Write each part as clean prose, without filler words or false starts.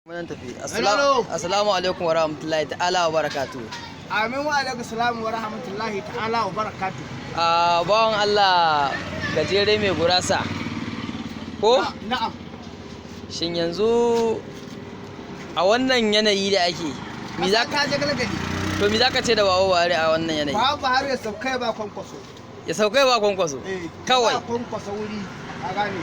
Mun tafi. Assalamu alaikum wa rahmatullahi ta'ala wa barakatuh. Amin wa alaikum salam wa rahmatullahi ta'ala wa barakatuh. Bawan Allah gajere mai gurasa. Ko? Na'am. Shin yanzu a wannan yanayi da ake Me za ka je galgadi? To me zaka ce da bawo Buhari a wannan yanayi? Bawo Buhari ya saukai ba kwankwaso. Ya saukai ba kwankwaso. Kawai. Ba kwankwaso wuri a gane.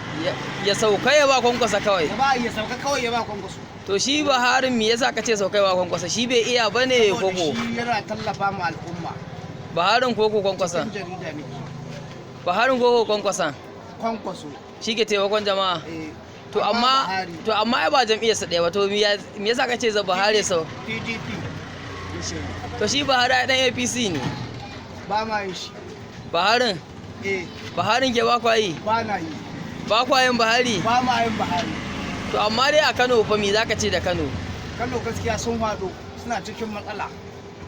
Ya saukai ba kwankwaso kawai. Ya sauka kawai ya ba kwankwaso. To shi Buhari me yasa kace saukai ba kwankwaso? Shi bai iya bane koko? Shi yana tallafa ma al'umma. Buharin koko kwankwason? Jarida ne. Buharin koko kwankwason? Kwankwaso. Shi ke taimakon jama'a? To amma ai ba jam'iyyarsa ɗaya ba, to me yasa kace za Buhari sau? PDP. To shi Buhari dan APC ne. Ba ma yin shi. Buharin? Buharin ke ba kwa yi? Ba na yi. Ba kwa yin Buhari? Ba ma yin Buhari. To amma dai a Kano fa me zaka ce da Kano? Kano gaskiya sun faɗo, suna cikin matsala.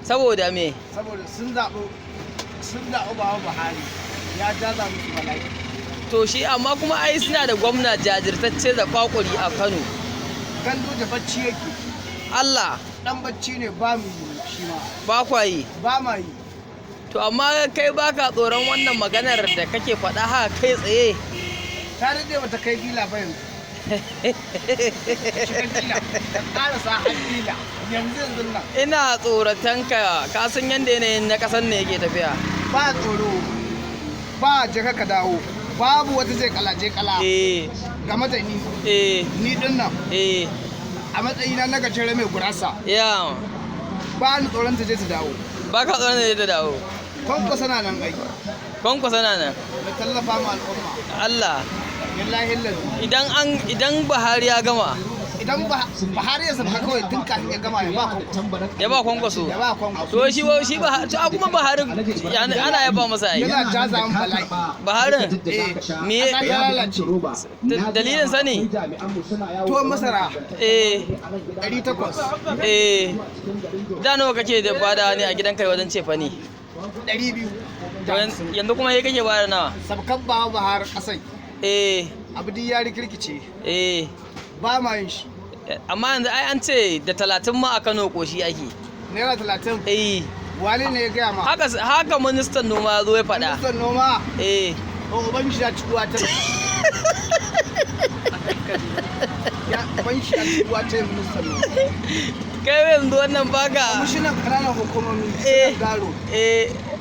Saboda me? Saboda sun zaɓi Bawa Buhari ya jaza musu bala'i. To shi amma kuma ai suna da gwamna jajirtacce da kwakuri a Kano. Gandu da bacci yake. Allah. Dan bacci ne ba mu yi shi ma. Ba kwa yi? Ba ma yi. To amma kai baka tsoron wannan maganar da kake faɗa haka kai tsaye? Ta daɗe bata kai gila ba yanzu. Cikin gila. Ta ƙarasa har gila. Yanzu nan. Ina tsoratan ka san yanda yanayin na ƙasar ne yake tafiya. Ba tsoro. Ba jaka ka dawo. Babu wata je kala. Game da ni. Ni din nan. A matsayina na gajere mai gurasa. Ba ni tsoron ta je ta dawo. Ba ka tsoron ta je ta dawo. Kwankwasa na nan ai. Kwankwasa na nan. Da tallafa ma al'umma. Allah. Billahi lazi. Idan Buhari ya gama. Idan Buhari ya zama kawai tun kafin ya gama ya ba kwankwaso. Ya ba kwankwaso. Ya ba kwankwaso. To shi to kuma Buhari ana yaba masa ai. Yana jaza mun bala'i. Buhari me ya lalace. Dalilin sani? Tuwon masara. 800. Da nawa kake da bada ne a gidan kai wajen cefa ne? 200. Yanzu kuma ya kake bada nawa? Sabkan Bawa Buhari kasai. Abu duk ya rikirkice. Ba ma yin shi. Amma yanzu ai an ce da 30 ma a Kano koshi ake. Naira 30? Wani ne ya gaya ma? Haka ministan noma ya zo ya faɗa. Ministan noma? Uban shi ya ci uwa ta. Uban shi ya ci uwa ta ministan noma. Kai yanzu wannan baka. Kwamishinan ƙananan hukumomi. Garo.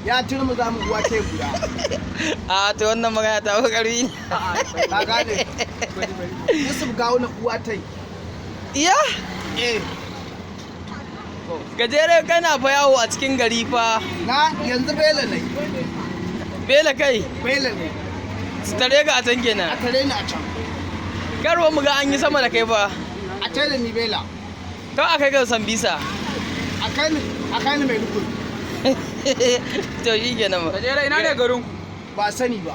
Ya turmu za mu uwa ta guda. To wannan magana ta fi ƙarfi ne. Ka gane. Yusuf gawo na uwa ta yi. Iya? Gajere kana fa yawo a cikin gari fa. Na yanzu Bela ne. Bela kai? Bela ne. Su tare ka a can kenan. A tare ni a can. Karwa mu ga an yi sama da kai fa. A tare ni Bela. To a kai ga Sambisa. A kai ni mai rukuni. To shi kenan ba. Gajere ina ne garin ku? Ba sani ba.